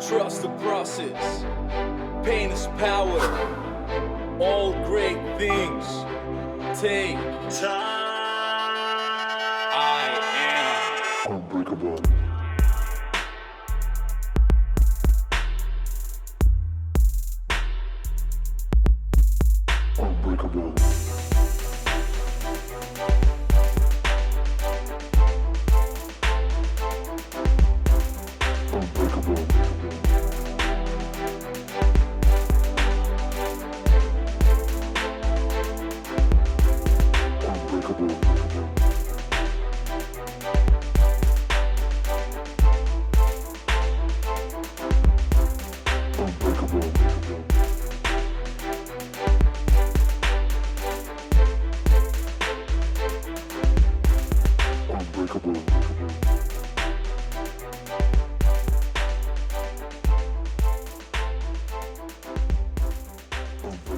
Trust the process. Pain is power. All great things take time. I am unbreakable. Unbreakable. Unbreakable.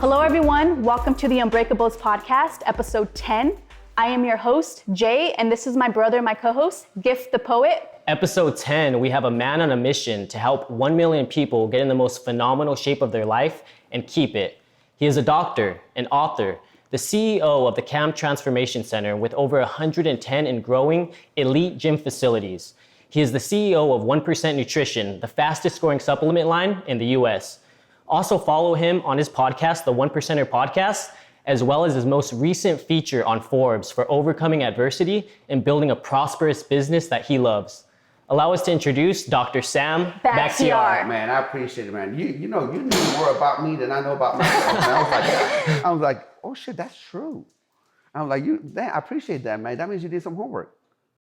Hello everyone, welcome to the Unbreakables Podcast, episode 10. I am your host, Jay, and this is my brother, my co-host, GiftThePoet. Episode 10, we have a man on a mission to help 1 million people get in the most phenomenal shape of their life and keep it. He is a doctor, an author, the CEO of the CAM Transformation Center with over 110 and growing elite gym facilities. He is the CEO of 1% Nutrition, the fastest growing supplement line in the US. Also follow him on his podcast, the 1%er Podcast, as well as his most recent feature on Forbes for overcoming adversity and building a prosperous business that he loves. Allow us to introduce Dr. Sam Bakhtiar. Man, I appreciate it, man. You know, you knew more about me than I know about myself. I was like, oh shit, that's true. I was like, I appreciate that, man. That means you did some homework.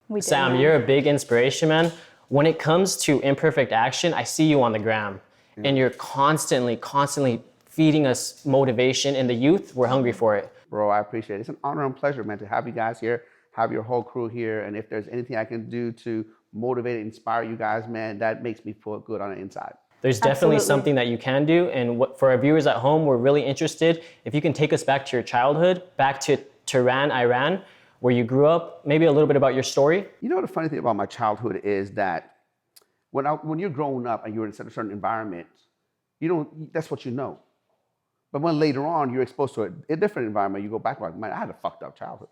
We did. Sam, you're a big inspiration, man. When it comes to imperfect action, I see you on the gram. And you're constantly feeding us motivation, and the youth, we're hungry for it. Bro, I appreciate it. It's an honor and pleasure, man, to have you guys here, have your whole crew here. And if there's anything I can do to motivate and inspire you guys, man, that makes me feel good on the inside. There's definitely something that you can do. And for our viewers at home, we're really interested. If you can take us back to your childhood, back to Tehran, Iran, where you grew up, maybe a little bit about your story. You know, the funny thing about my childhood is that when you're growing up and you're in a certain environment, that's what you know. But when later on you're exposed to a different environment, you go back like, man, I had a fucked up childhood.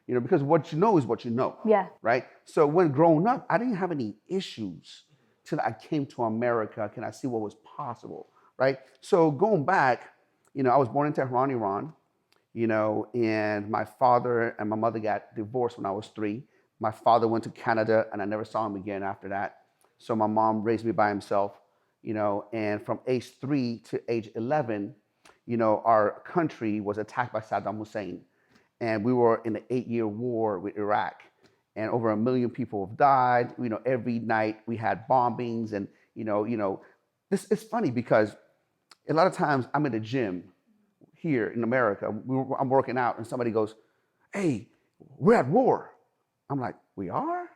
You know, because what you know is what you know. Yeah. Right? So when growing up, I didn't have any issues till I came to America. Can I see what was possible? Right? So going back, I was born in Tehran, Iran, and my father and my mother got divorced when I was 3. My father went to Canada and I never saw him again after that. So my mom raised me by himself, and from age 3 to age 11, our country was attacked by Saddam Hussein. And we were in an 8-year war with Iraq. And over 1 million people have died. Every night we had bombings. And, this is funny because a lot of times I'm in the gym here in America. I'm working out and somebody goes, hey, we're at war. I'm like, we are?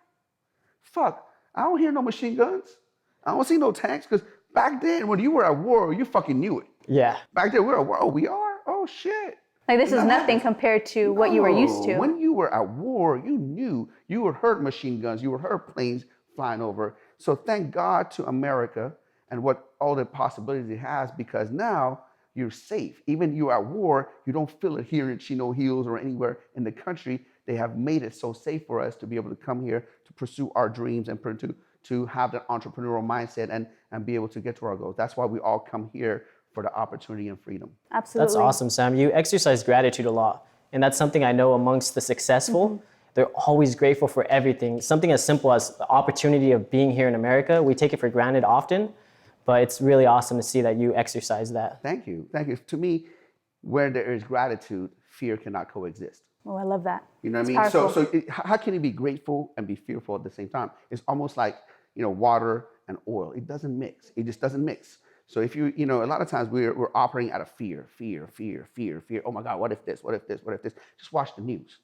Fuck. I don't hear no machine guns. I don't see no tanks, because back then when you were at war, you fucking knew it. Yeah. Back then we were at war. Oh, we are? Oh, shit. Like this is nothing compared to what you were used to. When you were at war, you knew. You heard machine guns. You heard planes flying over. So thank God to America and what all the possibilities it has, because now you're safe. Even you're at war, you don't feel it here in Chino Hills or anywhere in the country. They have made it so safe for us to be able to come here to pursue our dreams and to have that entrepreneurial mindset and be able to get to our goals. That's why we all come here, for the opportunity and freedom. Absolutely. That's awesome, Sam. You exercise gratitude a lot. And that's something I know amongst the successful. Mm-hmm. They're always grateful for everything. Something as simple as the opportunity of being here in America. We take it for granted often, but it's really awesome to see that you exercise that. Thank you. Thank you. To me, where there is gratitude, fear cannot coexist. Oh, I love that. You know what I mean? Powerful. So how can you be grateful and be fearful at the same time? It's almost like, water and oil. It doesn't mix. It just doesn't mix. So if a lot of times we're operating out of fear. Oh my God, what if this? What if this? What if this? Just watch the news.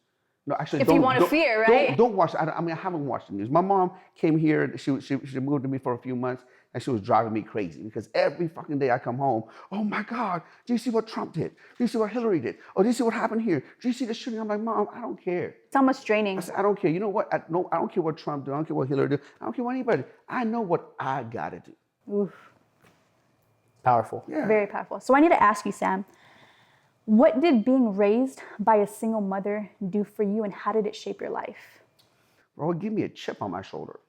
No, actually, if you want to fear, right? Don't watch. I haven't watched the news. My mom came here. She moved to me for a few months, and she was driving me crazy because every fucking day I come home. Oh my God, do you see what Trump did? Do you see what Hillary did? Oh, do you see what happened here? Do you see the shooting? I'm like, Mom, I don't care. It's almost draining. I said, I don't care. You know what? I don't care what Trump did. I don't care what Hillary did. I don't care what anybody. I know what I gotta do. Oof. Powerful. Yeah. Very powerful. So I need to ask you, Sam, what did being raised by a single mother do for you, and how did it shape your life? Bro, it gave me a chip on my shoulder.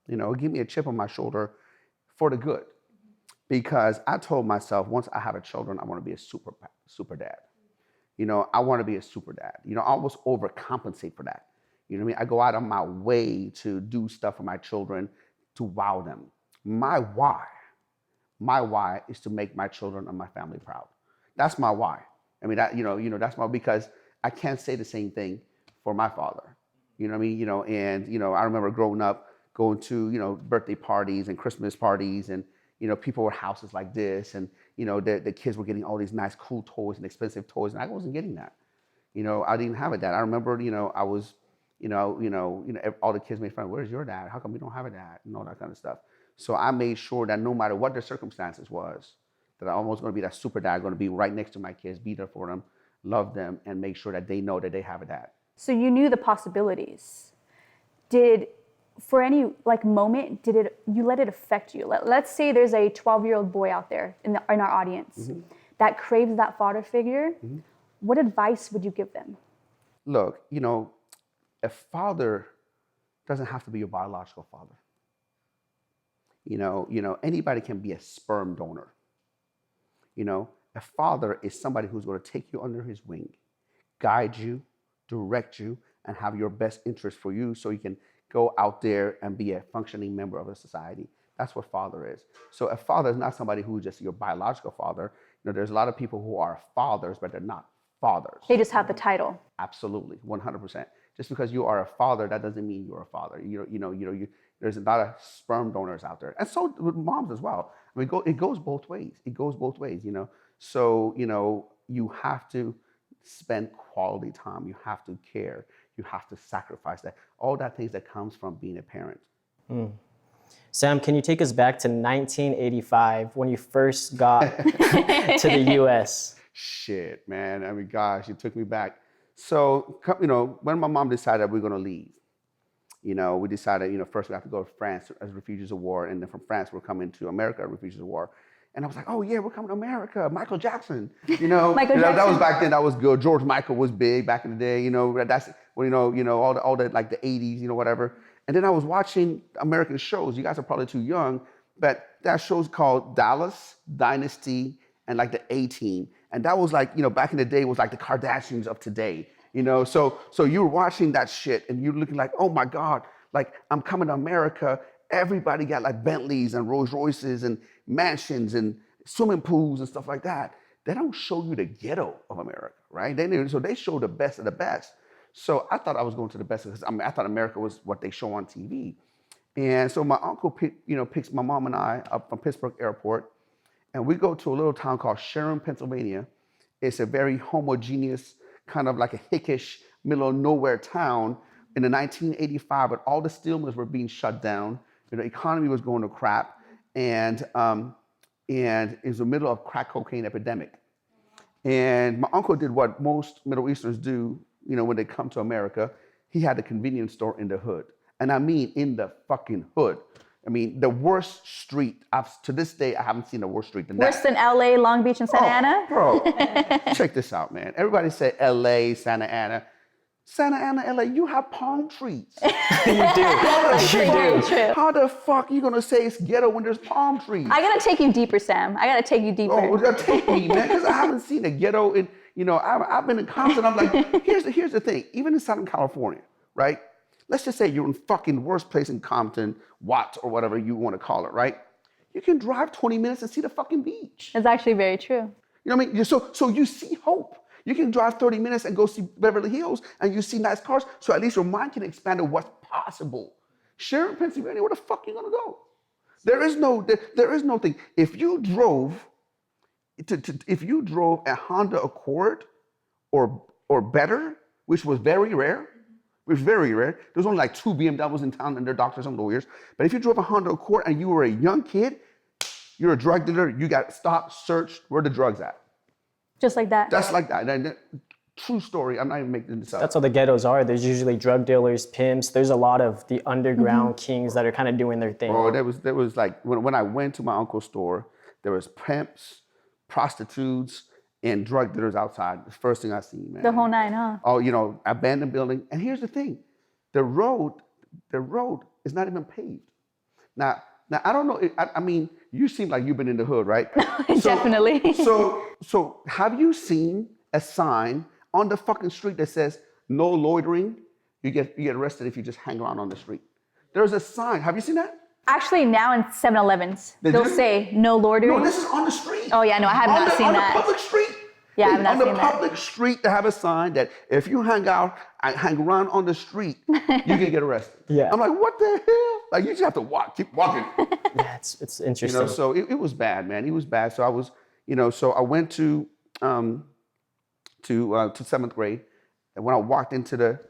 It gave me a chip on my shoulder for the good. Because I told myself, once I have a children, I want to be a super dad. I want to be a super dad. I almost overcompensate for that. You know what I mean? I go out on my way to do stuff for my children to wow them. My why is to make my children and my family proud. That's my why. I mean, that's because I can't say the same thing for my father. You know what I mean? And I remember growing up, going to, birthday parties and Christmas parties, and, people were houses like this, and, the kids were getting all these nice, cool toys and expensive toys, and I wasn't getting that. I didn't have a dad. I remember, I was, all the kids made fun, where's your dad? How come we don't have a dad? And all that kind of stuff. So I made sure that no matter what their circumstances was, that I'm almoys going to be that super dad, going to be right next to my kids, be there for them, love them, and make sure that they know that they have a dad. So you knew the possibilities. For any moment, you let it affect you? Let's say there's a 12-year-old boy out there in our audience that craves that father figure. What advice would you give them? Look, a father doesn't have to be your biological father. Anybody can be a sperm donor. A father is somebody who's going to take you under his wing, guide you, direct you, and have your best interest for you so you can go out there and be a functioning member of a society. That's what father is. So a father is not somebody who's just your biological father. There's a lot of people who are fathers, but they're not fathers. They just have the title. Absolutely, 100%. Just because you are a father, that doesn't mean you're a father. There's a lot of sperm donors out there, and so with moms as well. I mean, it goes both ways. So you have to spend quality time. You have to care. You have to sacrifice that. All that things that comes from being a parent. Sam, can you take us back to 1985 when you first got to the U.S.? Shit, man. I mean, gosh, it took me back. So, when my mom decided we were going to leave, we decided, first we have to go to France as refugees of war, and then from France we're coming to America as refugees of war. And I was like, oh yeah, we're coming to America. Michael Jackson, that was back then. That was good. George Michael was big back in the day. That's when all the like the 80s, whatever. And then I was watching American shows. You guys are probably too young, but that show's called Dallas, Dynasty, and like the A-Team. And that was like, back in the day, it was like the Kardashians of today. So you were watching that shit and you're looking like, oh my God, like I'm coming to America. Everybody got like Bentleys and Rolls Royces and mansions and swimming pools and stuff like that. They don't show you the ghetto of America, right? So they show the best of the best. So I thought I was going to the best because I thought America was what they show on TV. And so my uncle picks my mom and I up from Pittsburgh Airport, and we go to a little town called Sharon, Pennsylvania. It's a very homogeneous, kind of like a hickish, middle of nowhere town in the 1985, when all the steel mills were being shut down. The economy was going to crap, and it was the middle of crack cocaine epidemic. And my uncle did what most Middle Easterns do, when they come to America. He had a convenience store in the hood. And I mean in the fucking hood. I mean, the worst street, to this day, I haven't seen a worse street than that. Worse than LA, Long Beach, and Santa Ana? Bro, check this out, man. Everybody say LA, Santa Ana. Santa Ana, LA, you have palm trees. You do. How the fuck are you gonna say it's ghetto when there's palm trees? I gotta take you deeper, Sam. I gotta take you deeper. Oh, you gotta take me, man, because I haven't seen a ghetto in, I've been in Compton. I'm like, here's the thing. Even in Southern California, right? Let's just say you're in fucking worst place in Compton, Watts, or whatever you want to call it, right? You can drive 20 minutes and see the fucking beach. It's actually very true. You know what I mean? So you see hope. You can drive 30 minutes and go see Beverly Hills and you see nice cars. So at least your mind can expand on what's possible. Sharon, Pennsylvania, where the fuck are you gonna go? There is no thing. If you drove a Honda Accord or better, which was very rare, there's only like 2 BMWs in town and they're doctors and lawyers. But if you drove a Honda Accord and you were a young kid, you're a drug dealer, you got stopped, searched, where the drugs at? Just like that. Just like that. And True story. I'm not even making this up. That's what the ghettos are. There's usually drug dealers, pimps. There's a lot of the underground kings that are kind of doing their thing. Bro, there was like, when I went to my uncle's store, there was pimps, prostitutes, and drug dealers outside. The first thing I seen, man. The whole nine, huh? Oh, abandoned building. And here's the thing. The road is not even paved. Now I don't know. I mean, you seem like you've been in the hood, right? Definitely. So have you seen a sign on the fucking street that says no loitering? You get arrested if you just hang around on the street. There's a sign. Have you seen that? Actually, now in 7-Elevens, they'll say no loitering. No, this is on the street. Oh yeah, no, I have not seen that. On the public street. Yeah, I have not seen that. On the public street, they have a sign that if you hang around on the street, you can get arrested. Yeah. I'm like, what the hell? Like, you just have to keep walking. Yeah, it's interesting. So it was bad, man. It was bad. So I was, so I went to 7th grade, and when I walked into the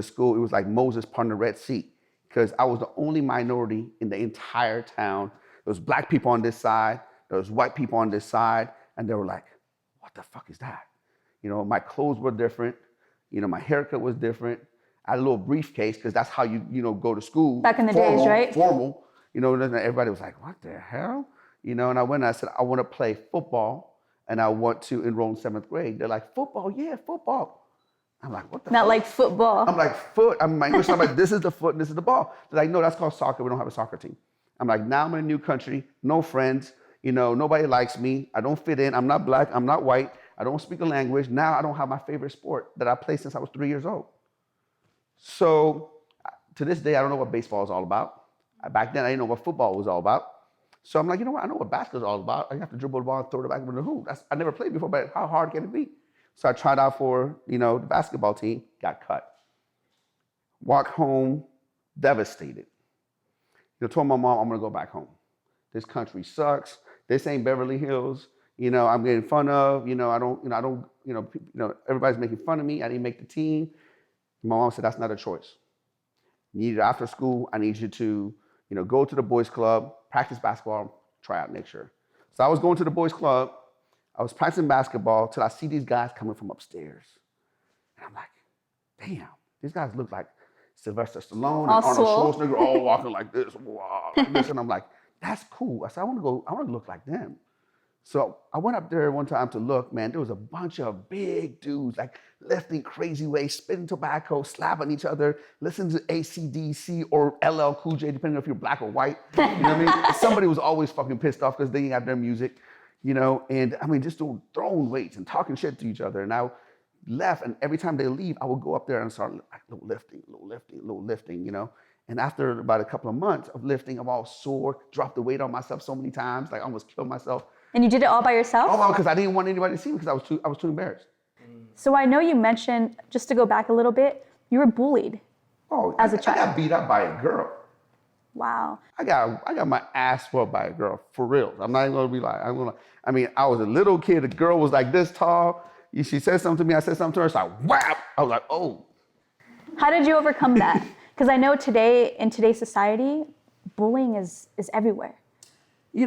school, it was like Moses parting the Red Sea, because I was the only minority in the entire town. There was black people on this side, there was white people on this side, and they were like, what the fuck is that? My clothes were different. My haircut was different. I had a little briefcase, because that's how you go to school. Back in the days, right? Formal. And everybody was like, what the hell? And I went and I said, I want to play football, and I want to enroll in 7th grade. They're like, football? Yeah, football. I'm like, what the Not fuck? like football. I'm like, foot. I'm like, this is the foot and this is the ball. They're like, no, that's called soccer. We don't have a soccer team. I'm like, now I'm in a new country, no friends. Nobody likes me. I don't fit in. I'm not black. I'm not white. I don't speak a language. Now I don't have my favorite sport that I played since I was 3 years old. So to this day, I don't know what baseball is all about. Back then, I didn't know what football was all about. So I'm like, you know what? I know what basketball is all about. I have to dribble the ball and throw it back into the hoop. I never played before, but how hard can it be? So I tried out for, the basketball team, got cut. Walked home, devastated. Told my mom, I'm gonna go back home. This country sucks. This ain't Beverly Hills. I'm getting fun of. Everybody's making fun of me. I didn't make the team. My mom said, that's not a choice. After school, I need you to, go to the boys club, practice basketball, try out next year. So I was going to the boys club. I was practicing basketball till I see these guys coming from upstairs. And I'm like, damn, these guys look like Sylvester Stallone and Arnold Schwarzenegger all walking like this. Wow, like this. And I'm like, that's cool. I said, I want to look like them. So I went up there one time to look, man, there was a bunch of big dudes, like lifting crazy weights, spitting tobacco, slapping each other, listening to AC/DC or LL Cool J, depending on if you're black or white. You know what I mean? Somebody was always fucking pissed off because they didn't have their music, and I mean, just throwing weights and talking shit to each other. And I left, and every time they leave, I would go up there and start like little lifting, And after about a couple of months of lifting, I'm all sore, dropped the weight on myself so many times, like I almost killed myself. And you did it all by yourself? Oh, because I didn't want anybody to see me because I was too embarrassed. So I know you mentioned, just to go back a little bit, you were bullied as a child. I got beat up by a girl. Wow. I got my ass whooped by a girl, for real. I'm not even gonna be like, I was a little kid, the girl was like this tall. She said something to me, I said something to her, it's like, whap! I was like, oh. How did you overcome that? Because I know in today's society, bullying is everywhere. I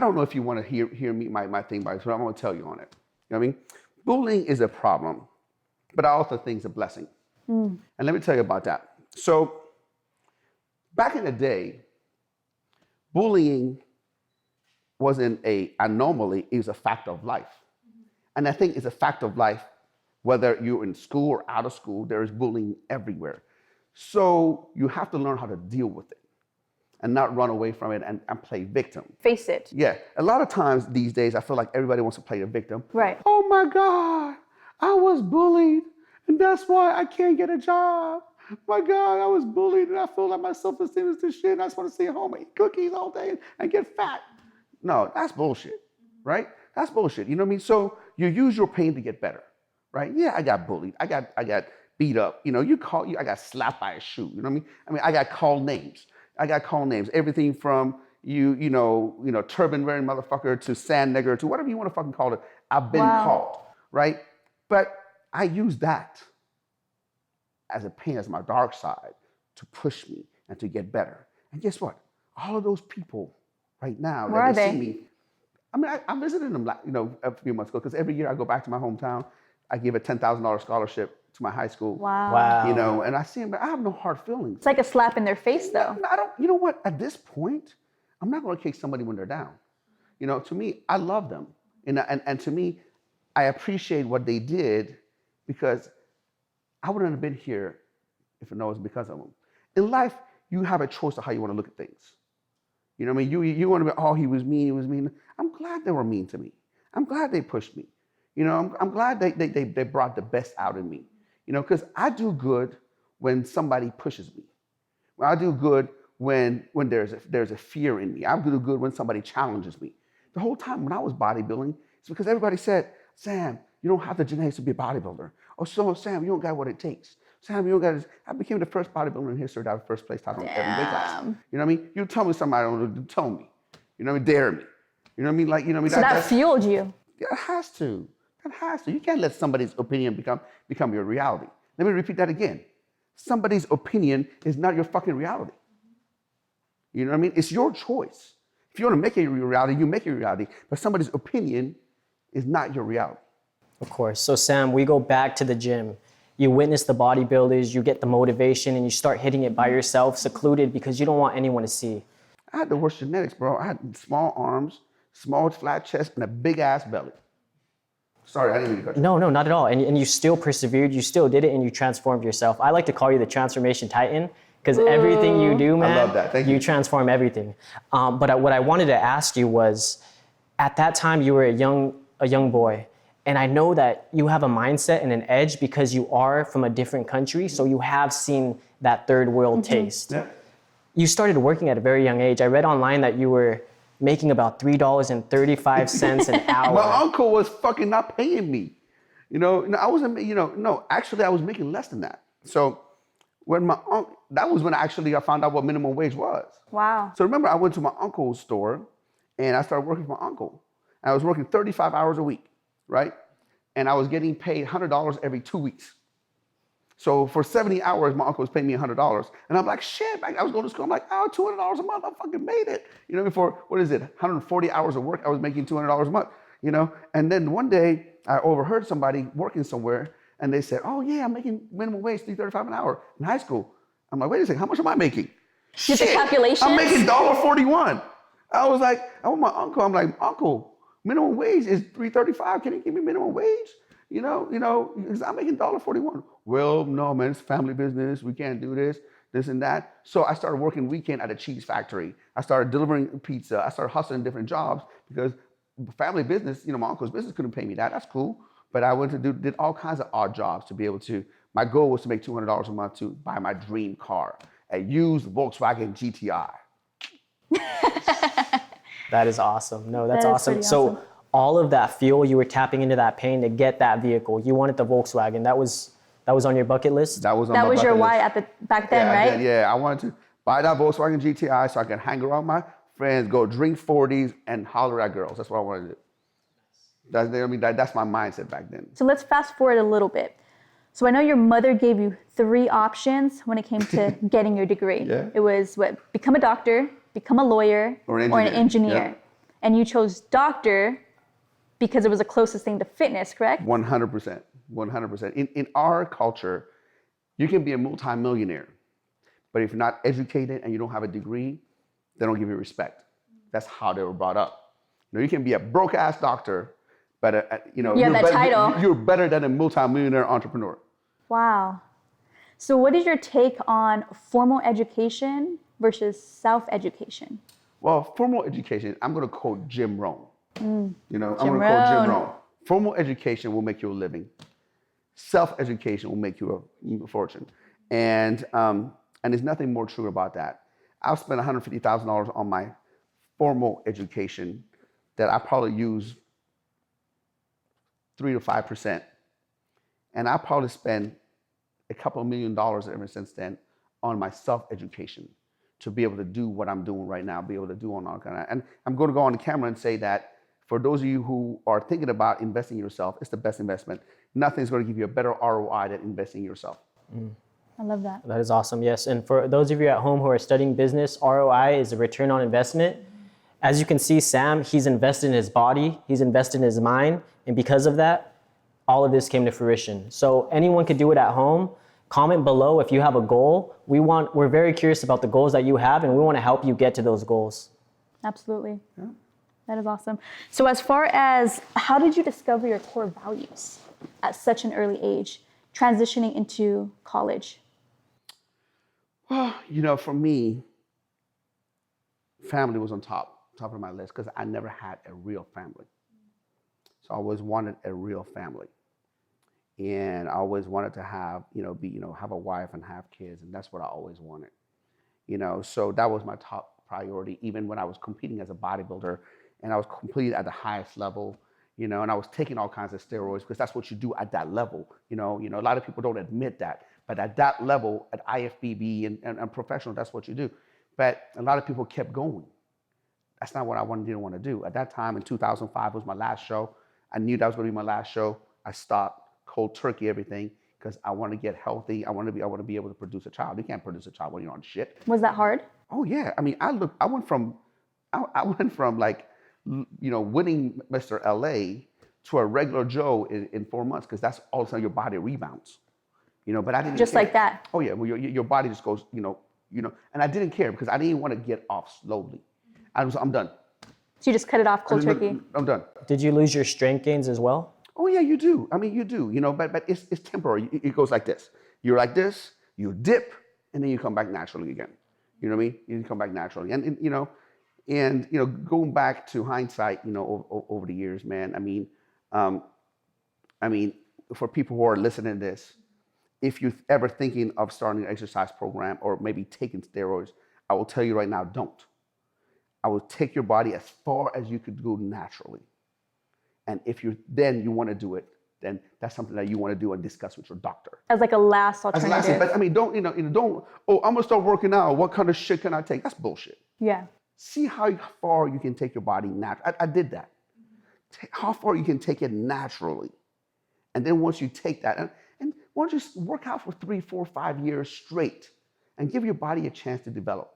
don't know if you want to hear me, my thing, but I'm going to tell you on it. You know what I mean? Bullying is a problem, but I also think it's a blessing. And let me tell you about that. So back in the day, bullying wasn't an anomaly, it was a fact of life. And I think it's a fact of life, whether you're in school or out of school, there is bullying everywhere. So you have to learn how to deal with it and not run away from it and play victim. Face it. Yeah. A lot of times these days, I feel like everybody wants to play a victim. Right. Oh my God, I was bullied and that's why I can't get a job. My God, I was bullied and I feel like my self-esteem is this shit and I just want to stay home and eat cookies all day and get fat. No, that's bullshit, right? That's bullshit, you know what I mean? So you use your pain to get better, right? Yeah, I got bullied. I got beat up. I got slapped by a shoe, you know what I mean? I got called names. Everything from turban wearing motherfucker to sand nigger to whatever you want to fucking call it. I've been called, right? But I use that as a pain, as my dark side, to push me and to get better. And guess what? All of those people right now that see me, I mean, I visited them, a few months ago because every year I go back to my hometown. I gave a $10,000 scholarship to my high school. Wow. You know, and I see him, but I have no hard feelings. It's like a slap in their face, though. I don't, you know what? At this point, I'm not going to kick somebody when they're down. You know, to me, I love them. And to me, I appreciate what they did because I wouldn't have been here if it was because of them. In life, you have a choice of how you want to look at things. You know what I mean? You want to be, oh, he was mean. I'm glad they were mean to me. I'm glad they pushed me. You know, I'm glad they brought the best out of me. You know, because I do good when somebody pushes me. I do good when there's a fear in me. I do good when somebody challenges me. The whole time when I was bodybuilding, it's because everybody said, Sam, you don't have the genetics to be a bodybuilder. Or so, Sam, you don't got what it takes. Sam, you don't got it. I became the first bodybuilder in history to have a first place title in every weight class. You know what I mean? You tell me something I don't know, tell me. You know what I mean? Dare me. You know what I mean? Like, you know what I mean? So that fueled you. Yeah, it has to. That has to. You can't let somebody's opinion become your reality. Let me repeat that again. Somebody's opinion is not your fucking reality. You know what I mean? It's your choice. If you want to make it your reality, you make it your reality. But somebody's opinion is not your reality. Of course. So Sam, we go back to the gym. You witness the bodybuilders, you get the motivation, and you start hitting it by yourself, secluded, because you don't want anyone to see. I had the worst genetics, bro. I had small arms, small flat chest, and a big ass belly. Sorry, I didn't mean to cut you. No, not at all. And you still persevered, you still did it, and you transformed yourself. I like to call you the transformation titan, because everything you do, man, I love that. Thank you. You transform everything. But what I wanted to ask you was, at that time you were a young boy, and I know that you have a mindset and an edge because you are from a different country, so you have seen that third world taste. Yeah. You started working at a very young age. I read online that you were making about $3.35 an hour. My uncle was fucking not paying me. You know, I wasn't, actually I was making less than that. So when that was when actually I found out what minimum wage was. Wow. So remember, I went to my uncle's store and I started working for my uncle. And I was working 35 hours a week, right? And I was getting paid $100 every 2 weeks. So for 70 hours, my uncle was paying me $100. And I'm like, shit, I was going to school. I'm like, oh, $200 a month, I fucking made it. You know, before, 140 hours of work, I was making $200 a month, you know? And then one day, I overheard somebody working somewhere, and they said, oh yeah, I'm making minimum wage, $3.35 an hour in high school. I'm like, wait a second, how much am I making? Did the calculations? I'm making $1.41. I was like, I want my uncle, I'm like, uncle, minimum wage is $3.35. Can you give me minimum wage? You know, because I'm making $1.41. Well, no, man, it's family business. We can't do this and that. So I started working weekend at a cheese factory. I started delivering pizza. I started hustling different jobs because family business, my uncle's business couldn't pay me that. That's cool. But I went to did all kinds of odd jobs to be able to, my goal was to make $200 a month to buy my dream car, a used Volkswagen GTI. That is awesome. No, that's That is awesome. pretty So awesome. all of that fuel, you were tapping into that pain to get that vehicle. You wanted the Volkswagen. That was on your bucket list? That was on That my was your bucket why list. back then, right? I wanted to buy that Volkswagen GTI so I could hang around my friends, go drink 40s, and holler at girls. That's what I wanted to do. That's my mindset back then. So let's fast forward a little bit. So I know your mother gave you 3 options when it came to getting your degree. Yeah. It was become a doctor, become a lawyer, or an engineer. Yeah. And you chose doctor because it was the closest thing to fitness, correct? 100%. 100%. In our culture, you can be a multimillionaire, but if you're not educated and you don't have a degree, they don't give you respect. That's how they were brought up. You can be a broke ass doctor, but you're better than a multimillionaire entrepreneur. Wow. So what is your take on formal education versus self-education? Well, formal education, I'm going to quote Jim Rohn. I'm going to quote Rohn. Jim Rohn. Formal education will make you a living. Self-education will make you a fortune. And there's nothing more true about that. I've spent $150,000 on my formal education that I probably use 3 to 5%. And I probably spend a couple of $1 million ever since then on my self-education to be able to do what I'm doing right now, be able to do on all kind of, and I'm going to go on the camera and say that for those of you who are thinking about investing in yourself, it's the best investment. Nothing's going to give you a better ROI than investing in yourself. I love that. That is awesome, yes. And for those of you at home who are studying business, ROI is a return on investment. As you can see, Sam, he's invested in his body, he's invested in his mind, and because of that, all of this came to fruition. So anyone could do it at home. Comment below if you have a goal. We're very curious about the goals that you have, and we want to help you get to those goals. Absolutely. Yeah. That is awesome. So as far as how did you discover your core values at such an early age, transitioning into college? Well, you know, for me, family was on top of my list because I never had a real family. So I always wanted a real family. And I always wanted to have, have a wife and have kids. And that's what I always wanted. So that was my top priority, even when I was competing as a bodybuilder and I was competing at the highest level, and I was taking all kinds of steroids because that's what you do at that level. A lot of people don't admit that, but at that level, at IFBB and professional, that's what you do. But a lot of people kept going. That's not what I didn't want to do. At that time in 2005 was my last show. I knew that was going to be my last show. I stopped cold turkey everything because I want to get healthy. I want to be able to produce a child. You can't produce a child when you're on shit. Was that hard? Oh yeah. I mean, I went from like, winning Mr. LA to a regular Joe in 4 months because that's all of a sudden your body rebounds. But I didn't just care. Like that. Oh yeah. Well, your body just goes, and I didn't care because I didn't want to get off slowly. I'm done. So you just cut it off cold turkey? I'm done. Did you lose your strength gains as well? Oh yeah, you do. I mean, you do. But it's temporary. It goes like this. You're like this. You dip, and then you come back naturally again. You know what I mean? You come back naturally, and going back to hindsight, over the years, man. I mean, for people who are listening to this, if you're ever thinking of starting an exercise program or maybe taking steroids, I will tell you right now, don't. I will take your body as far as you could go naturally. And if you want to do it, then that's something that you want to do and discuss with your doctor. As like a last alternative. As a last, but I mean, don't, I'm going to start working out. What kind of shit can I take? That's bullshit. Yeah. See how far you can take your body naturally. I did that. How far you can take it naturally. And then once you take that, and why don't you just work out for 3, 4, 5 years straight and give your body a chance to develop.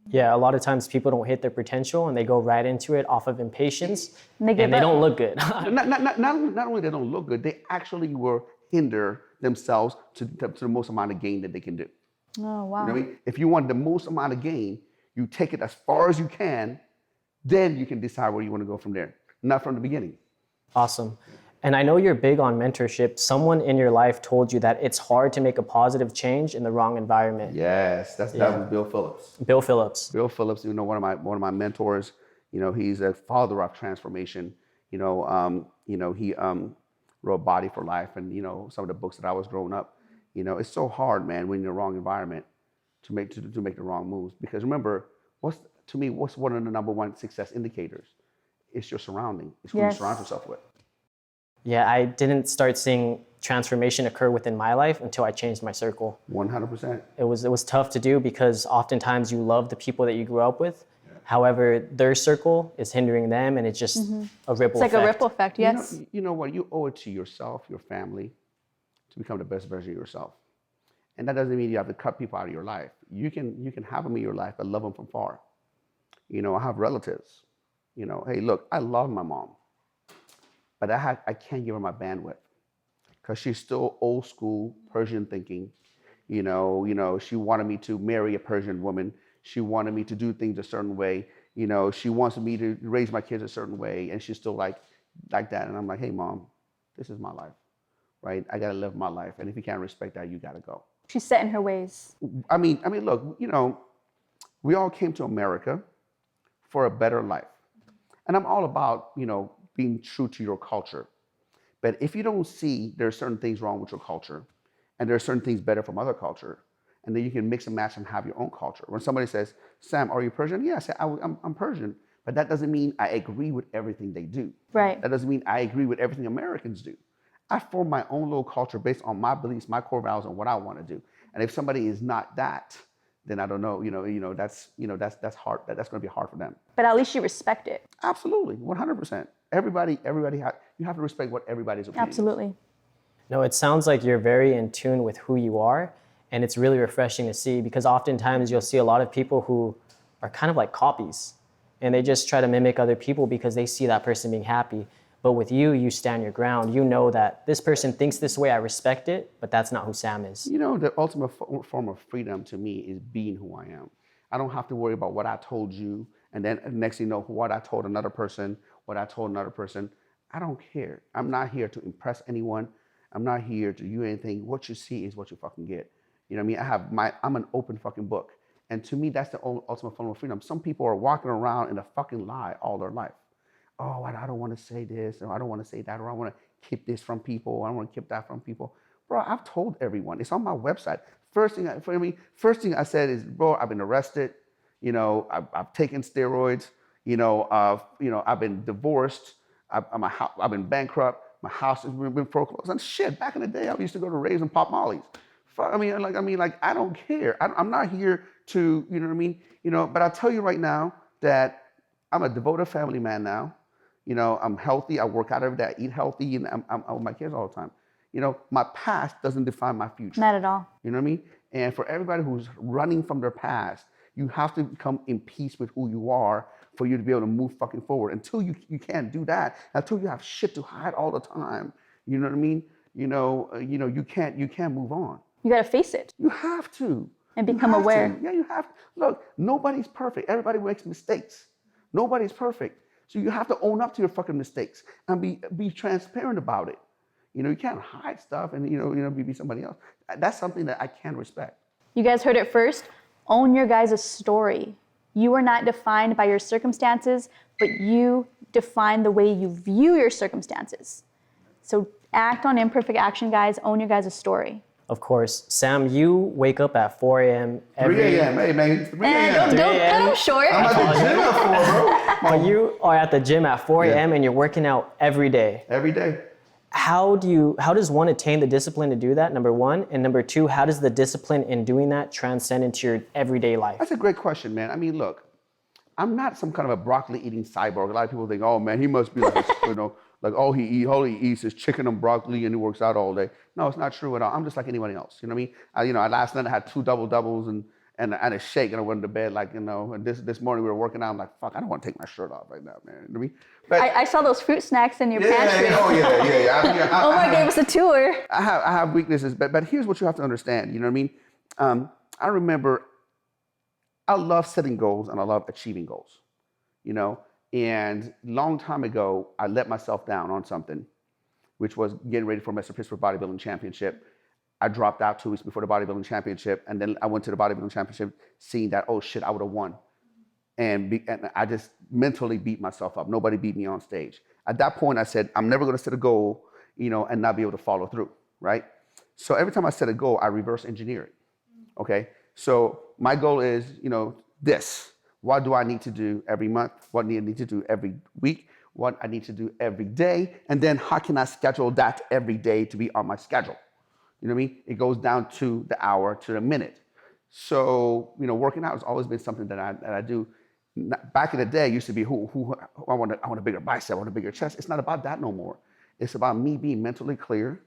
Yeah, a lot of times people don't hit their potential and they go right into it off of impatience and they don't look good. not only they don't look good, they actually will hinder themselves to the most amount of gain that they can do. Oh, wow. You know what I mean? If you want the most amount of gain, you take it as far as you can, then you can decide where you want to go from there, not from the beginning. Awesome. And I know you're big on mentorship. Someone in your life told you that it's hard to make a positive change in the wrong environment. Yes, that was Bill Phillips. Bill Phillips. Bill Phillips, one of my mentors. He's a father of transformation. He wrote Body for Life, and some of the books that I was growing up. It's so hard, man, when you're in the wrong environment to make the wrong moves. Because remember, what's one of the number one success indicators? It's your surrounding. It's who you surround yourself with. Yeah, I didn't start seeing transformation occur within my life until I changed my circle. 100%. It was tough to do because oftentimes you love the people that you grew up with. Yeah. However, their circle is hindering them, and it's just a ripple effect. It's like a ripple effect, yes. You know what? You owe it to yourself, your family, to become the best version of yourself. And that doesn't mean you have to cut people out of your life. You can have them in your life, but love them from far. I have relatives. Hey, look, I love my mom. But I can't give her my bandwidth because she's still old school Persian thinking. She wanted me to marry a Persian woman. She wanted me to do things a certain way. She wants me to raise my kids a certain way, and she's still like that. And I'm like, hey, Mom, this is my life, right? I gotta live my life, and if you can't respect that, you gotta go. She's set in her ways. I mean, look, we all came to America for a better life, and I'm all about, being true to your culture. But if you don't see there are certain things wrong with your culture and there are certain things better from other culture, and then you can mix and match and have your own culture. When somebody says, Sam, are you Persian? Yeah, I say, I'm Persian. But that doesn't mean I agree with everything they do. Right. That doesn't mean I agree with everything Americans do. I form my own little culture based on my beliefs, my core values, and what I want to do. And if somebody is not that, then I don't know, that's hard. That's going to be hard for them. But at least you respect it. Absolutely, 100%. Everybody, you have to respect what everybody's opinion is. Absolutely. No, it sounds like you're very in tune with who you are, and it's really refreshing to see because oftentimes you'll see a lot of people who are kind of like copies, and they just try to mimic other people because they see that person being happy. But with you, you stand your ground. You know that this person thinks this way, I respect it, but that's not who Sam is. You know, the ultimate form of freedom to me is being who I am. I don't have to worry about what I told you, and then next thing you know, what I told another person, what I told another person. I don't care. I'm not here to impress anyone. I'm not here to do anything. What you see is what you fucking get. You know what I mean? I'm an open fucking book. And to me, that's the ultimate form of freedom. Some people are walking around in a fucking lie all their life. Oh, I don't want to say this, or I don't want to say that, or I want to keep this from people, or I want to keep that from people. Bro, I've told everyone. It's on my website. First thing I said is, bro, I've been arrested. You know, I've taken steroids. You know, I've been divorced. I've been bankrupt. My house has been foreclosed. And shit, back in the day, I used to go to raves and pop mollies. I don't care. I'm not here to, you know what I mean? You know, but I'll tell you right now that I'm a devoted family man now. You know, I'm healthy. I work out every day. I eat healthy, and I'm with my kids all the time. You know, my past doesn't define my future. Not at all. You know what I mean? And for everybody who's running from their past, you have to become in peace with who you are for you to be able to move fucking forward. Until you can't do that, until you have shit to hide all the time, you know what I mean? You can't move on. You got to face it. You have to. And become aware. Yeah, you have to. Look, nobody's perfect. Everybody makes mistakes. Nobody's perfect. So you have to own up to your fucking mistakes and be transparent about it. You know, you can't hide stuff and, be somebody else. That's something that I can respect. You guys heard it first. Own your guys' story. You are not defined by your circumstances, but you define the way you view your circumstances. So act on imperfect action, guys. Own your guys' story. Of course. Sam, you wake up at 4 a.m. 3 a.m. Hey, man. 3 a.m. Don't cut them short. I'm at the gym at 4, bro. But you are at the gym at 4 a.m. and you're working out every day. Every day. How does one attain the discipline to do that, number one? And number two, how does the discipline in doing that transcend into your everyday life? That's a great question, man. I mean, look, I'm not some kind of a broccoli eating cyborg. A lot of people think, oh man, he must be like, like all he eats is chicken and broccoli and he works out all day. No, it's not true at all. I'm just like anyone else. You know what I mean? Last night I had 2 double-doubles and a shake and I went to bed and this morning we were working out. I'm like, fuck, I don't want to take my shirt off right now, man. You know what I mean? But I saw those fruit snacks in your pantry. Yeah. Oh my, gave us a tour. I have weaknesses, but here's what you have to understand. You know what I mean? I remember I love setting goals and I love achieving goals. You know, and long time ago, I let myself down on something, which was getting ready for my Prosperous Bodybuilding Championship. I dropped out 2 weeks before the bodybuilding championship, and then I went to the bodybuilding championship seeing that, oh shit, I would have won. And I just mentally beat myself up. Nobody beat me on stage. At that point, I said, I'm never gonna set a goal, and not be able to follow through, right? So every time I set a goal, I reverse engineer it, okay? So my goal is, this. What do I need to do every month? What do I need to do every week? What I need to do every day? And then how can I schedule that every day to be on my schedule? You know what I mean? It goes down to the hour, to the minute. So, working out has always been something that I do. Back in the day, it used to be who I want a bigger bicep, I want a bigger chest. It's not about that no more. It's about me being mentally clear.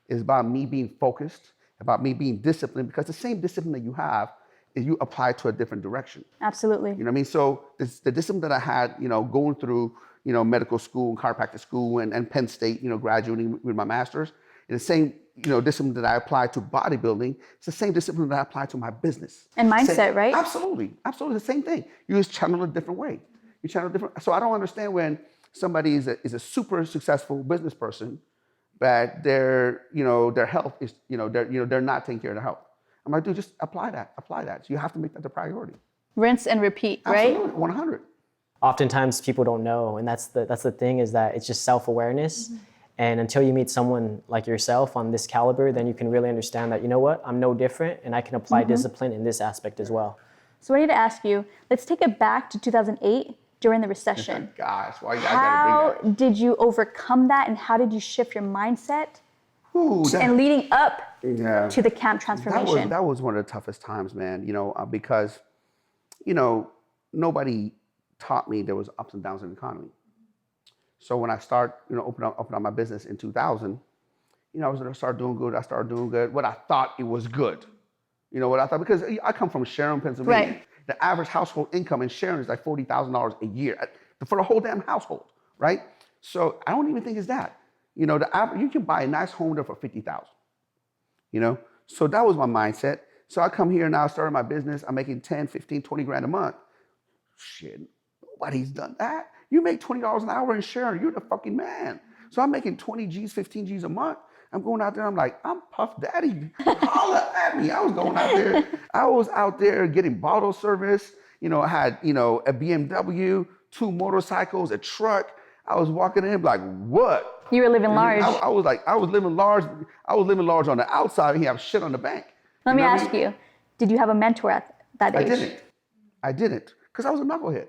It's about me being focused, about me being disciplined, because the same discipline that you have is you apply to a different direction. Absolutely. You know what I mean? So the discipline that I had, going through, medical school and chiropractic school and Penn State, graduating with my master's, and the same, discipline that I apply to bodybuilding, it's the same discipline that I apply to my business. And mindset, right? Absolutely. Absolutely the same thing. You just channel a different way. You channel different. So I don't understand when somebody is a super successful business person, but their health is, they're not taking care of their health. I'm like, dude, just apply that. So you have to make that the priority. Rinse and repeat, right? Absolutely, 100. Oftentimes people don't know, and that's the thing, is that it's just self-awareness. Mm-hmm. And until you meet someone like yourself on this caliber, then you can really understand that, I'm no different, and I can apply discipline in this aspect as well. So I need to ask you, let's take it back to 2008 during the recession. Gosh, why you how gotta bring that? did you overcome that, and how did you shift your mindset and leading up to the camp transformation? That was one of the toughest times, man, because, nobody taught me there was ups and downs in the economy. So when I start, open up my business in 2000, I was going to start doing good. I started doing good. What I thought it was good. What I thought, because I come from Sharon, Pennsylvania. Right. The average household income in Sharon is like $40,000 a year for the whole damn household, right? So I don't even think it's that. You know, you can buy a nice home there for $50,000. You know, so that was my mindset. So I come here now, started my business. I'm making 10, 15, 20 grand a month. Shit, nobody's done that. You make $20 an hour in share, you're the fucking man. So I'm making 20 G's, 15 G's a month. I'm going out there, I'm like, I'm Puff Daddy. Holla at me. I was going out there. I was out there getting bottle service. You know, I had, you know, a BMW, 2 motorcycles, a truck. I was walking in like, what? You were living large. I was like, I was living large. I was living large on the outside and he have shit on the bank. Let me ask you, did you have a mentor at that age? I didn't. Because I was a knucklehead.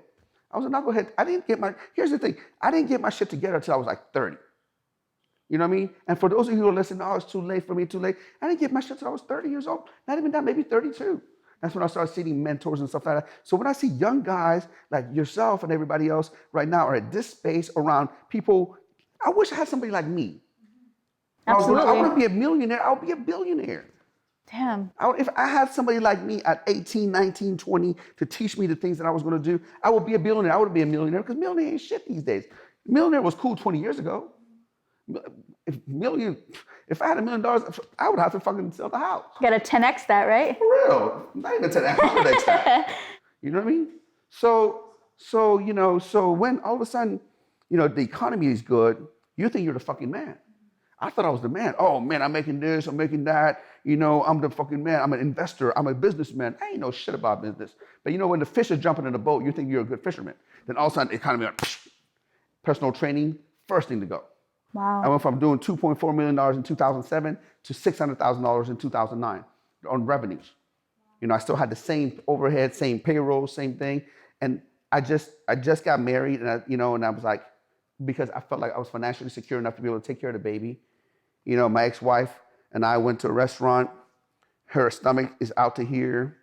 Here's the thing. I didn't get my shit together until I was like 30. You know what I mean? And for those of you who are listening, oh, it's too late for me, too late. I didn't get my shit until I was 30 years old. Not even that, maybe 32. That's when I started seeing mentors and stuff like that. So when I see young guys like yourself and everybody else right now are at this space around people, I wish I had somebody like me. Absolutely. I want to be a millionaire. I'll be a billionaire. Damn. If I had somebody like me at 18, 19, 20 to teach me the things that I was going to do, I would be a billionaire. I would be a millionaire because millionaire ain't shit these days. Millionaire was cool 20 years ago. If I had $1 million, I would have to fucking sell the house. You got to 10x that, right? For real. Not even 10x, 100x that. You know what I mean? So, you know, so when all of a sudden, you know, the economy is good, you think you're the fucking man. I thought I was the man. Oh man, I'm making this, I'm making that. You know, I'm the fucking man. I'm an investor. I'm a businessman. I ain't know shit about business. But you know, when the fish are jumping in the boat, you think you're a good fisherman. Then all of a sudden, the economy, like, personal training, first thing to go. Wow. I went from doing $2.4 million in 2007 to $600,000 in 2009 on revenues. You know, I still had the same overhead, same payroll, same thing. And I just got married, and I was like, because I felt like I was financially secure enough to be able to take care of the baby. You know, my ex-wife and I went to a restaurant. Her stomach is out to here.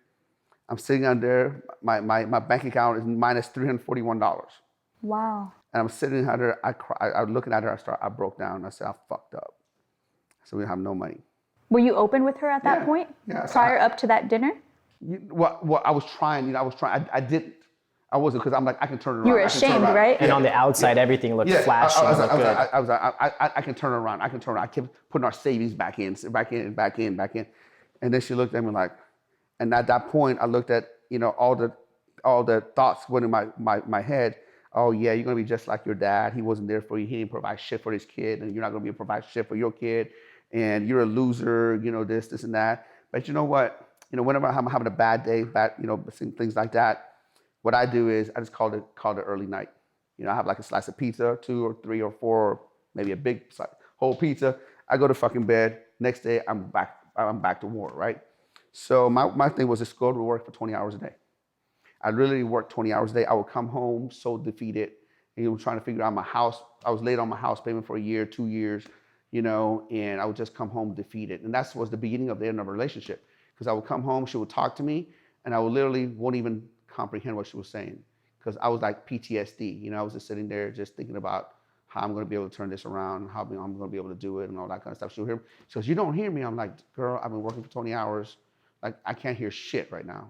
I'm sitting on there. My bank account is minus $341. Wow. And I'm sitting there. I was looking at her. I broke down. I said, I fucked up. So we have no money. Were you open with her at that point? Yeah. Prior up to that dinner? Well, I was trying. I didn't. I wasn't, because I'm like, I can turn it around. You were ashamed, right? And on the outside, everything looked flashy. I was like, I can turn it around. I kept putting our savings back in. And then she looked at me like, and at that point, I looked at, you know, all the thoughts went in my head. Oh yeah, you're gonna be just like your dad. He wasn't there for you. He didn't provide shit for his kid, and you're not gonna be able to provide shit for your kid. And you're a loser. You know, this and that. But you know what? You know, whenever I'm having a bad day, things like that. What I do is I just call it early night. You know, I have like a slice of pizza, 2 or 3 or 4, or maybe a big whole pizza. I go to fucking bed. Next day, I'm back to war, right? So my thing was just go to work for 20 hours a day. I literally worked 20 hours a day. I would come home so defeated, and you were trying to figure out my house. I was late on my house payment for a year, 2 years, you know, and I would just come home defeated. And that was the beginning of the end of a relationship, because I would come home, she would talk to me, and I would literally won't even comprehend what she was saying, because I was like PTSD. You know, I was just sitting there just thinking about how I'm going to be able to turn this around, how I'm going to be able to do it, and all that kind of stuff. She would hear me. She goes, "You don't hear me." I'm like, "Girl, I've been working for 20 hours. Like, I can't hear shit right now."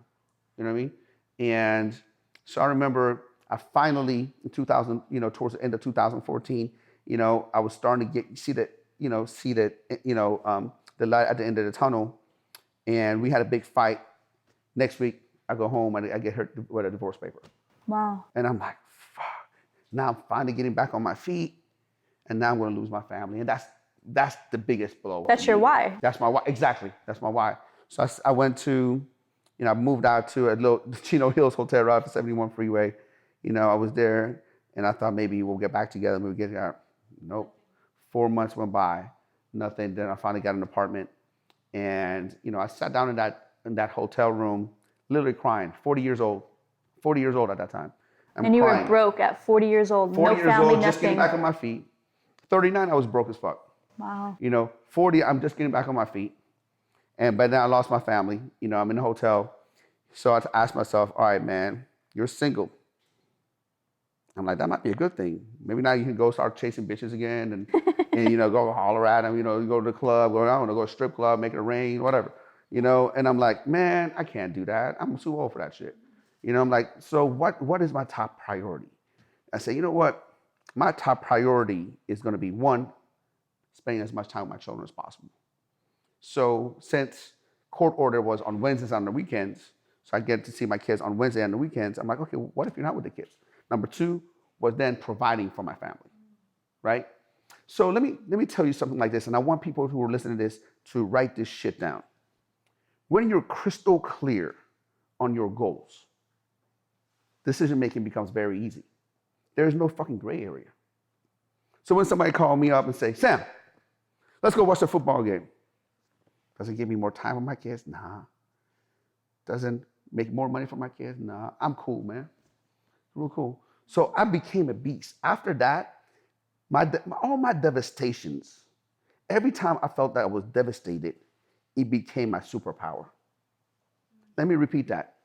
You know what I mean? And so I remember I finally, in 2000, you know, towards the end of 2014, you know, I was starting to see the light at the end of the tunnel, and we had a big fight. Next week, I go home and I get her with a divorce paper. Wow. And I'm like, fuck. Now I'm finally getting back on my feet, and now I'm going to lose my family. And that's the biggest blow. That's your why. That's my why. Exactly. That's my why. So I went to, you know, I moved out to a little Chino Hills hotel right off the 71 freeway. You know, I was there, and I thought maybe we'll get back together and we'll get out. Nope. 4 months went by, nothing. Then I finally got an apartment, and you know, I sat down in that hotel room, literally crying. 40 years old at that time. And you were broke at 40 years old, 40 no years family, old, just getting nothing. back on my feet. 39, I was broke as fuck. Wow. You know, 40, I'm just getting back on my feet. And by then I lost my family. You know, I'm in the hotel. So I asked myself, all right, man, you're single. I'm like, that might be a good thing. Maybe now you can go start chasing bitches again and you know, go holler at them. You know, you go to the club, I want to go to a strip club, make it rain, whatever. You know, and I'm like, man, I can't do that. I'm too old for that shit. You know, I'm like, so what is my top priority? I say, you know what? my top priority is going to be, one, spending as much time with my children as possible. So since court order was on Wednesdays and on the weekends, so I get to see my kids on Wednesday and the weekends, I'm like, okay, what if you're not with the kids? Number two was then providing for my family, right? So let me tell you something like this, and I want people who are listening to this to write this shit down. When you're crystal clear on your goals, decision making becomes very easy. There is no fucking gray area. So when somebody called me up and say, Sam, let's go watch a football game. Does it give me more time with my kids? Nah. Doesn't make more money for my kids? Nah. I'm cool, man. Real cool. So I became a beast. After that, all my devastations, every time I felt that I was devastated, it became my superpower. Let me repeat that.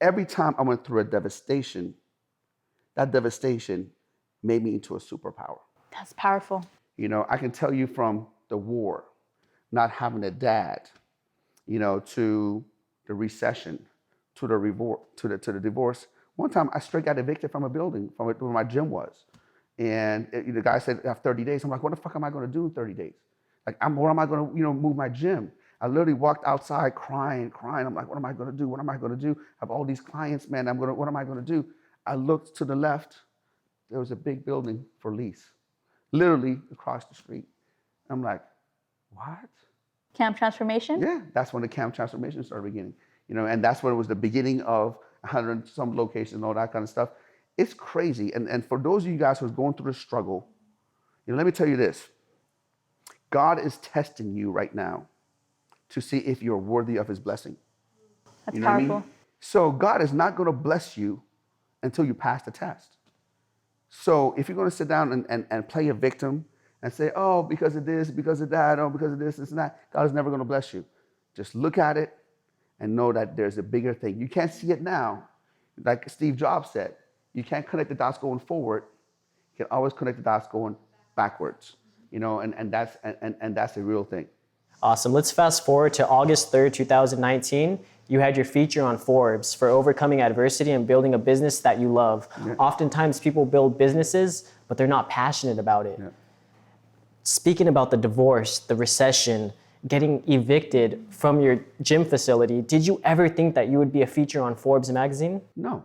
Every time I went through a devastation, that devastation made me into a superpower. That's powerful. You know, I can tell you from the war, not having a dad, you know, to the recession, to the divorce. One time I straight got evicted from a building from where my gym was. And the guy said, I have 30 days. I'm like, what the fuck am I going to do in 30 days? Like, where am I going to, move my gym? I literally walked outside crying. I'm like, what am I going to do? What am I going to do? I have all these clients, man. What am I going to do? I looked to the left. There was a big building for lease, literally across the street. I'm like, what? Camp Transformation? Yeah, that's when the Camp Transformation started beginning. And that's when it was the beginning of 100 some locations and all that kind of stuff. It's crazy. And for those of you guys who are going through the struggle, let me tell you this. God is testing you right now to see if you're worthy of his blessing. That's powerful. What I mean? So God is not going to bless you until you pass the test. So if you're going to sit down and play a victim and say, oh, because of this, because of that, oh, because of this and that, God is never going to bless you. Just look at it and know that there's a bigger thing. You can't see it now. Like Steve Jobs said, you can't connect the dots going forward. You can always connect the dots going backwards. And that's a real thing. Awesome. Let's fast forward to August 3rd, 2019. You had your feature on Forbes for overcoming adversity and building a business that you love. Yeah. Oftentimes people build businesses, but they're not passionate about it. Yeah. Speaking about the divorce, the recession, getting evicted from your gym facility, did you ever think that you would be a feature on Forbes magazine? No.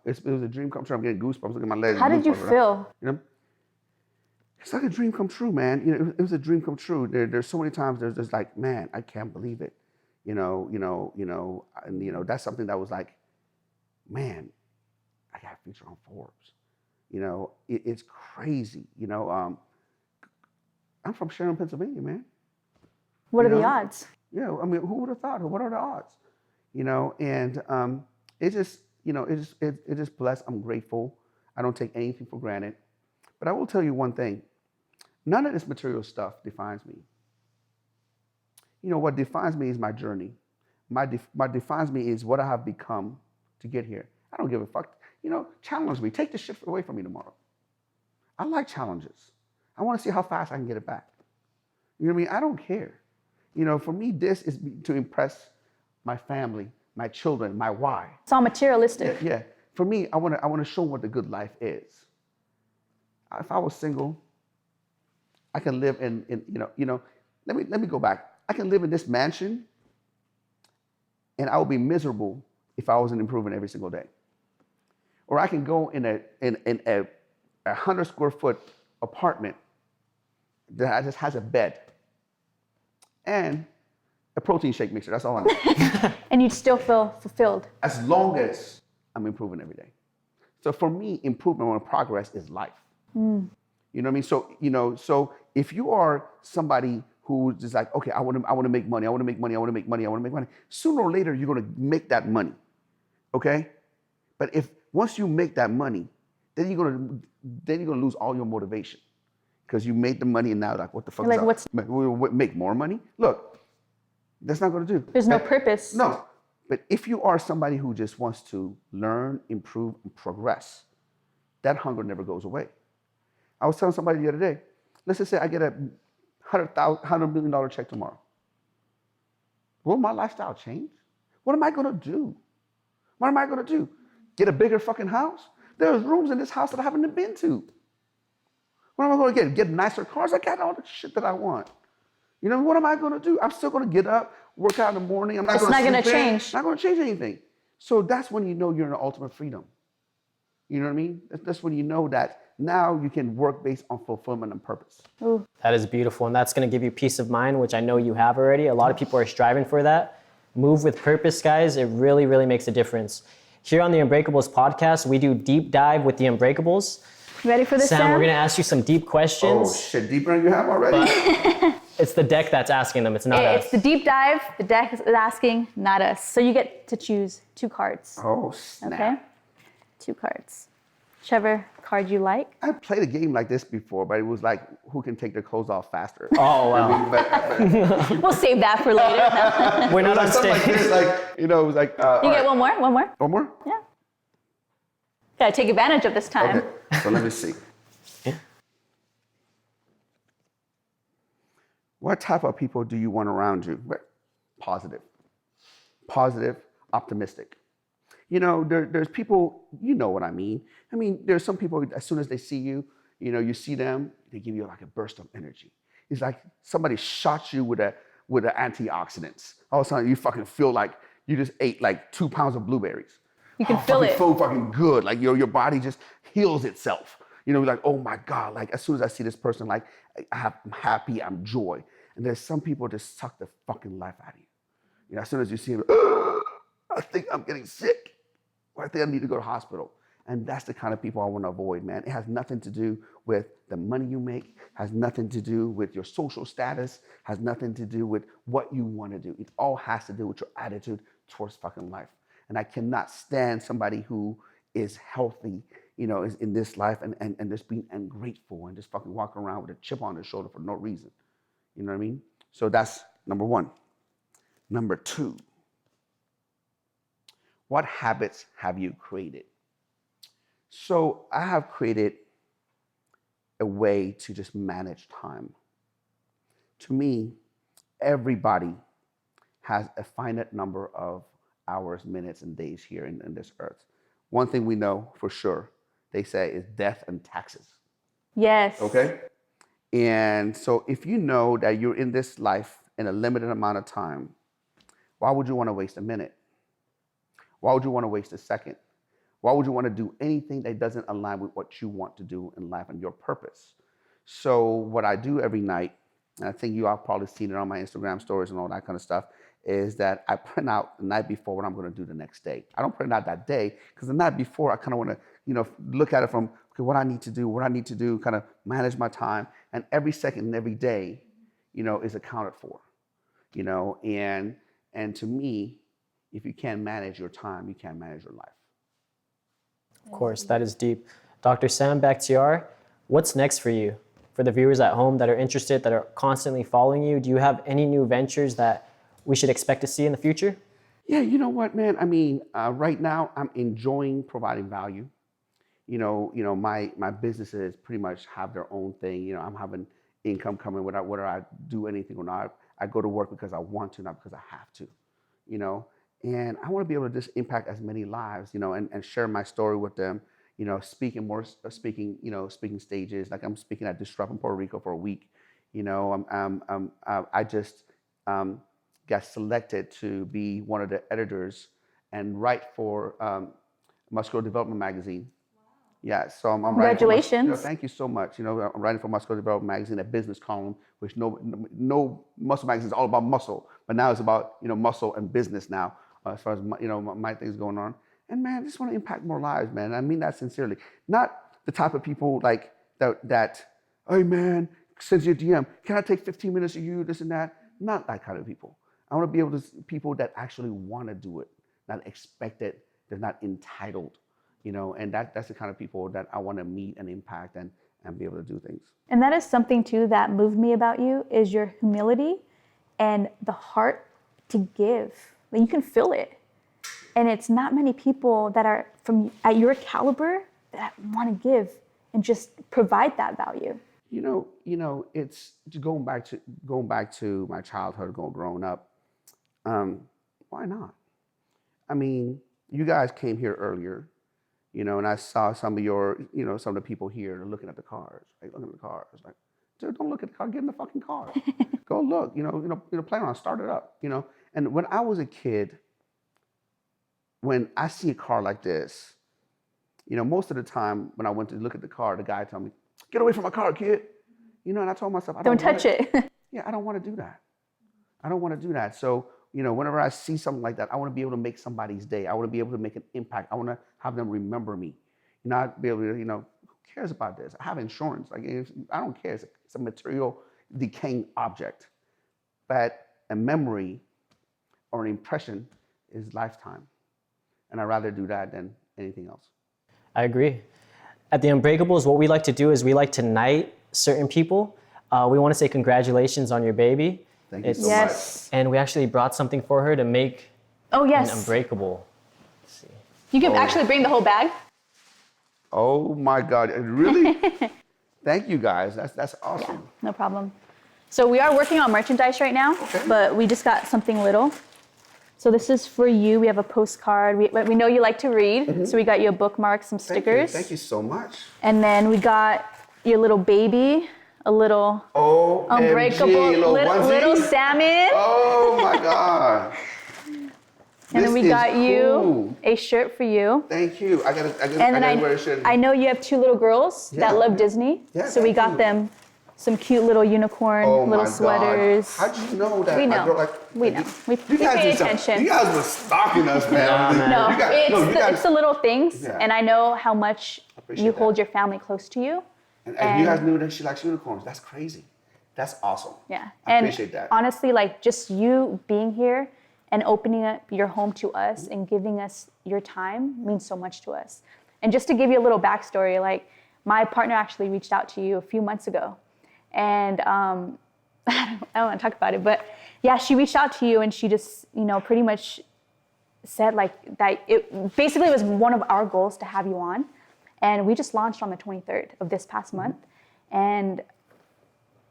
It was a dream come true. I'm getting goosebumps. Look at my legs. How did you feel? It's like a dream come true, man. It was a dream come true. There's so many times there's just like, man, I can't believe it. And that's something that was like, man, I got a feature on Forbes. It's crazy. I'm from Sharon, Pennsylvania, man. What are the odds? Yeah, I mean, who would have thought? What are the odds? And it just blessed. I'm grateful. I don't take anything for granted. But I will tell you one thing. None of this material stuff defines me. What defines me is my journey. What defines me is what I have become to get here. I don't give a fuck. Challenge me. Take the shit away from me tomorrow. I like challenges. I want to see how fast I can get it back. You know what I mean? I don't care. For me, this is to impress my family, my children, my why. It's all materialistic. Yeah. For me, I want to show what the good life is. If I was single, I can live in let me go back. I can live in this mansion and I would be miserable if I wasn't improving every single day. Or I can go in a 100 square foot apartment that just has a bed and a protein shake mixer. That's all I need. And you'd still feel fulfilled. As long as I'm improving every day. So for me, improvement or progress is life. You know what I mean? So if you are somebody who's just like, okay, I want to make money, sooner or later you're going to make that money, okay? But if once you make that money, then you're going to lose all your motivation because you made the money and now like, what the fuck? Make more money? Look, that's not going to do. There's no purpose. No, but if you are somebody who just wants to learn, improve, and progress, that hunger never goes away. I was telling somebody the other day, let's just say I get a $100 million check tomorrow. Will my lifestyle change? What am I going to do? What am I going to do? Get a bigger fucking house? There's rooms in this house that I haven't been to. What am I going to get? Get nicer cars? I got all the shit that I want. You know, what am I going to do? I'm still going to get up, work out in the morning. I'm not It's going to not going to sleep in. change. Not going to change anything. So that's when you know you're in the ultimate freedom. You know what I mean? That's when you know that now you can work based on fulfillment and purpose. Ooh. That is beautiful, and that's going to give you peace of mind, which I know you have already. A lot of people are striving for that. Move with purpose, guys. It really, really makes a difference. Here on the Unbreakables podcast, we do deep dive with the Unbreakables. Ready for this, Sam, Sam? we're going to ask you some deep questions. Oh, shit, deeper than you have already? It's the deck that's asking them. It's not us. It's the deep dive. The deck is asking, not us. So you get to choose 2 cards. Oh, snap. Okay? 2 cards. Whichever card you like. I played a game like this before, but it was like, who can take their clothes off faster? Oh, wow. I mean, but We'll save that for later. We're not on like something like stage. this, like, you know, it was like, You get one more? One more? One more? Yeah. Gotta take advantage of this time. Okay, so let me see. What type of people do you want around you? Positive. Positive, optimistic. You know, there's people, you know what I mean. I mean, there's some people, as soon as they see you, you know, you see them, they give you like a burst of energy. It's like somebody shot you with an antioxidants. All of a sudden, you fucking feel like you just ate like 2 pounds of blueberries. You can feel it. Feel fucking good. Like your body just heals itself. You know, like, oh my God, like as soon as I see this person, like I'm happy, I'm joy. And there's some people that suck the fucking life out of you. You know, as soon as you see them, I think I'm getting sick. Or I think I need to go to the hospital. And that's the kind of people I want to avoid, man. It has nothing to do with the money you make, has nothing to do with your social status, has nothing to do with what you want to do. It all has to do with your attitude towards fucking life. And I cannot stand somebody who is healthy, you know, is in this life and just being ungrateful and just fucking walking around with a chip on their shoulder for no reason. You know what I mean? So that's number 1. Number 2, what habits have you created? So I have created a way to just manage time. To me, everybody has a finite number of hours, minutes, and days here in this earth. One thing we know for sure, they say, is death and taxes. Yes. Okay? And so if you know that you're in this life in a limited amount of time, why would you want to waste a minute? Why would you want to waste a second? Why would you want to do anything that doesn't align with what you want to do in life and your purpose? So what I do every night, and I think you all probably seen it on my Instagram stories and all that kind of stuff, is that I print out the night before what I'm going to do the next day. I don't print it out that day because the night before I kind of want to, you know, look at it from, okay, what I need to do, kind of manage my time. And every second and every day, you know, is accounted for, you know, and to me, if you can't manage your time, you can't manage your life. Of course, that is deep. Dr. Sam Bakhtiar, what's next for you? For the viewers at home that are interested, that are constantly following you, do you have any new ventures that we should expect to see in the future? Yeah, you know what, man? I mean, right now I'm enjoying providing value. You know, my businesses pretty much have their own thing. You know, I'm having income coming whether I do anything or not. I go to work because I want to, not because I have to. You know, and I want to be able to just impact as many lives. You know, and share my story with them. You know, speaking stages. Like I'm speaking at Disrupt in Puerto Rico for a week. You know, I just got selected to be one of the editors and write for Muscular Development Magazine. Yeah, so I'm Congratulations. writing for, thank you so much. You know, I'm writing for Muscular Development Magazine, a business column, which no muscle magazine is all about muscle, but now it's about, you know, muscle and business now, as far as my things going on. And man, I just want to impact more lives, man. I mean that sincerely. Not the type of people like that, hey man, send you a DM, can I take 15 minutes of you, this and that? Not that kind of people. I want to be able to people that actually want to do it, not expect it, they're not entitled, you know, and that's the kind of people that I want to meet and impact and be able to do things. And that is something too that moved me about you, is your humility and the heart to give. Like, you can feel it. And it's not many people that are at your caliber that want to give and just provide that value. You know, it's going back to my childhood, growing up. Why not? I mean, you guys came here earlier. and I saw some of your, some of the people here looking at the cars, like looking at the cars, like, dude, don't look at the car, get in the fucking car. Go look, plan on it, start it up, And when I was a kid, when I see a car like this, most of the time when I went to look at the car, the guy told me, get away from my car, kid. And I told myself, Don't touch it. Yeah, I don't want to do that. I don't want to do that. So, whenever I see something like that, I want to be able to make somebody's day. I want to be able to make an impact. I want to have them remember me. Not be able to, who cares about this? I have insurance. Like, I don't care. It's a material decaying object. But a memory or an impression is lifetime. And I'd rather do that than anything else. I agree. At the Unbreakables, what we like to do is we like to knight certain people. We want to say congratulations on your baby. Thank you so much. And we actually brought something for her to make an unbreakable. Let's see. You can actually bring the whole bag. Oh my God, really? Thank you guys, that's awesome. Yeah, no problem. So we are working on merchandise right now, but we just got something little. So this is for you. We have a postcard. We know you like to read, so we got you a bookmark, some stickers. Thank you so much. And then we got your little baby, a little unbreakable little salmon. Oh my God. And then we got you a shirt for you. Thank you. I gotta wear a shirt. I know you have 2 little girls that love Disney, so we got them some cute little unicorn little sweaters. How did you know that? We know. We know. We pay attention. You guys were stalking us, man. No, it's the little things, and I know how much you hold your family close to you. And you guys knew that she likes unicorns. That's crazy. That's awesome. Yeah. I appreciate that. Honestly, like just you being here and opening up your home to us and giving us your time means so much to us. And just to give you a little backstory, like my partner actually reached out to you a few months ago. And I don't want to talk about it, but yeah, she reached out to you and she just, pretty much said like that it basically was one of our goals to have you on. And we just launched on the 23rd of this past month. And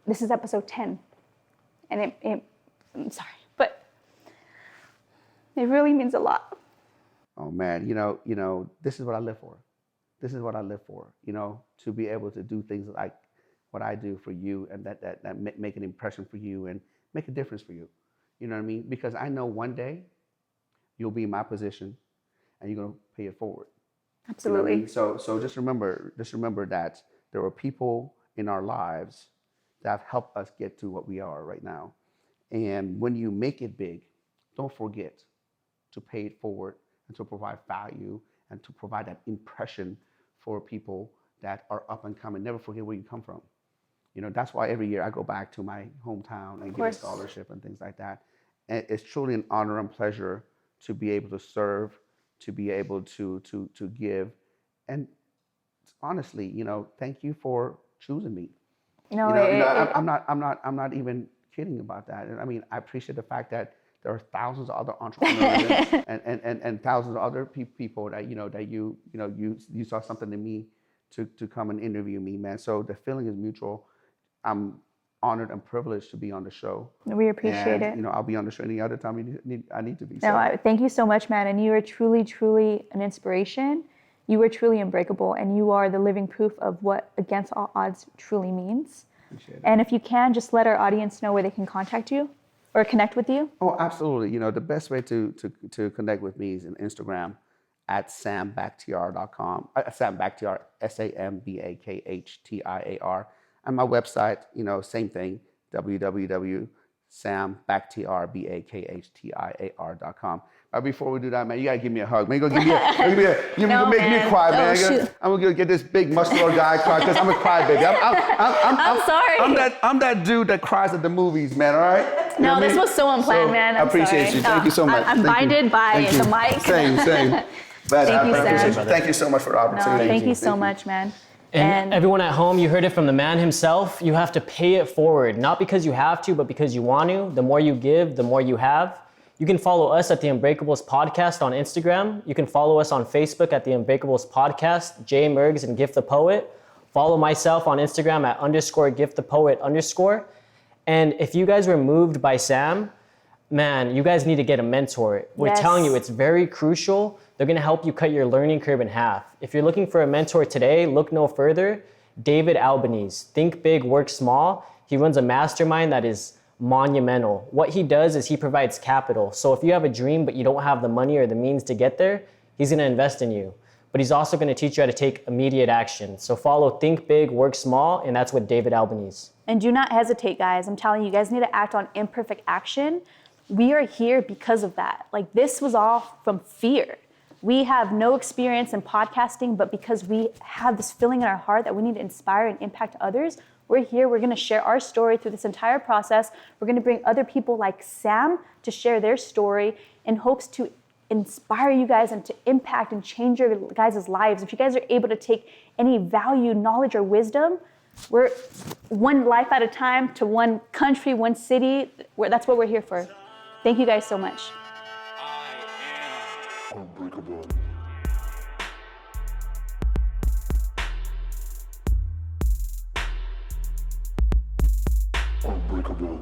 this is episode 10. And I'm sorry, but it really means a lot. Oh man, this is what I live for. This is what I live for, to be able to do things like what I do for you and that make an impression for you and make a difference for you. You know what I mean? Because I know one day you'll be in my position and you're going to pay it forward. Absolutely. You know what I mean? So just remember that there are people in our lives that have helped us get to what we are right now. And when you make it big, don't forget to pay it forward and to provide value and to provide that impression for people that are up and coming. Never forget where you come from. That's why every year I go back to my hometown and get a scholarship and things like that. And it's truly an honor and pleasure to be able to serve, to be able to give. And honestly, thank you for choosing me. I'm not even kidding about that. And I mean, I appreciate the fact that there are thousands of other entrepreneurs and thousands of other people that you saw something in me to come and interview me, man. So the feeling is mutual. I'm honored and privileged to be on the show. We appreciate it. I'll be on the show any other time I need to be. No, thank you so much, man. And you are truly, truly an inspiration. You are truly unbreakable, and you are the living proof of what against all odds truly means. Appreciate it. And if you can, just let our audience know where they can contact you or connect with you. Oh, absolutely. The best way to connect with me is on Instagram at sambakhtiar.com. Sam Bakhtiar, SAMBAKHTIAR. And my website, same thing, www.sambakhtiar.com. But before we do that, man, you gotta give me a hug. Man, you gonna make me cry, man. I'm gonna get this big muscular guy cry because I'm a crybaby. I'm sorry. I'm that dude that cries at the movies, man. All right. No, this was so unplanned, man. I appreciate you. Thank you so much. I'm blinded by the mic. Same. Thank you, Sam. Thank you so much for the opportunity. No, thank you so much, man. And everyone at home, you heard it from the man himself. You have to pay it forward, not because you have to, but because you want to. The more you give, the more you have. You can follow us at the Unbreakables Podcast on Instagram. You can follow us on Facebook at the Unbreakables Podcast, Jay Mergs and GiftThePoet. Follow myself on Instagram at _GiftThePoet_. And if you guys were moved by Sam, man, you guys need to get a mentor. We're telling you, it's very crucial They're gonna help you cut your learning curve in half. If you're looking for a mentor today, look no further. David Albanese, Think Big, Work Small. He runs a mastermind that is monumental. What he does is he provides capital. So if you have a dream but you don't have the money or the means to get there, he's gonna invest in you. But he's also gonna teach you how to take immediate action. So follow Think Big, Work Small, and that's with David Albanese. And do not hesitate, guys. I'm telling you, you guys need to act on imperfect action. We are here because of that. Like, this was all from fear. We have no experience in podcasting, but because we have this feeling in our heart that we need to inspire and impact others, we're here. We're gonna share our story through this entire process. We're gonna bring other people like Sam to share their story in hopes to inspire you guys and to impact and change your guys' lives. If you guys are able to take any value, knowledge, or wisdom, we're one life at a time to one country, one city. That's what we're here for. Thank you guys so much. Unbreakable. Unbreakable.